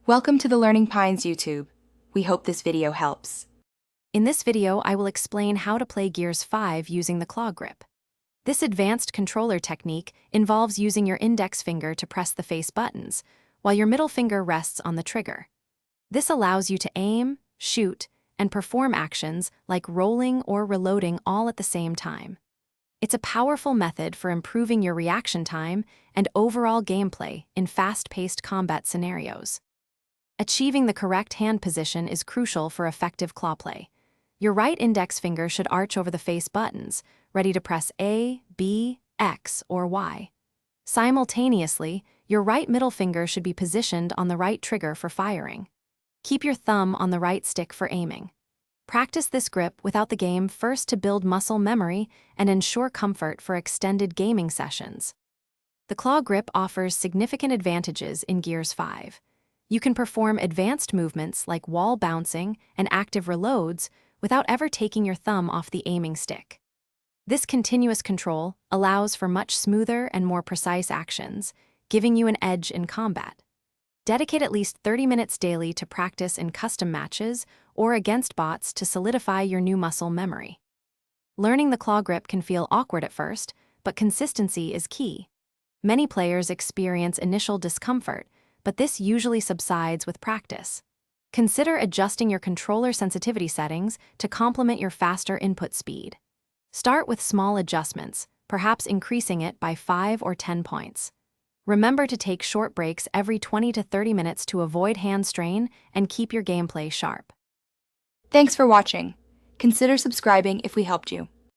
Welcome to the Learning Pines YouTube. We hope this video helps. In this video, I will explain how to play Gears 5 using the claw grip. This advanced controller technique involves using your index finger to press the face buttons, while your middle finger rests on the trigger. This allows you to aim, shoot, and perform actions like rolling or reloading all at the same time. It's a powerful method for improving your reaction time and overall gameplay in fast-paced combat scenarios. Achieving the correct hand position is crucial for effective claw play. Your right index finger should arch over the face buttons, ready to press A, B, X, or Y. Simultaneously, your right middle finger should be positioned on the right trigger for firing. Keep your thumb on the right stick for aiming. Practice this grip without the game first to build muscle memory and ensure comfort for extended gaming sessions. The claw grip offers significant advantages in Gears 5. You can perform advanced movements like wall bouncing and active reloads without ever taking your thumb off the aiming stick. This continuous control allows for much smoother and more precise actions, giving you an edge in combat. Dedicate at least 30 minutes daily to practice in custom matches or against bots to solidify your new muscle memory. Learning the claw grip can feel awkward at first, but consistency is key. Many players experience initial discomfort, but this usually subsides with practice. Consider adjusting your controller sensitivity settings to complement your faster input speed. Start with small adjustments, perhaps increasing it by 5 or 10 points. Remember to take short breaks every 20 to 30 minutes to avoid hand strain and keep your gameplay sharp. Thanks for watching. Consider subscribing if we helped you.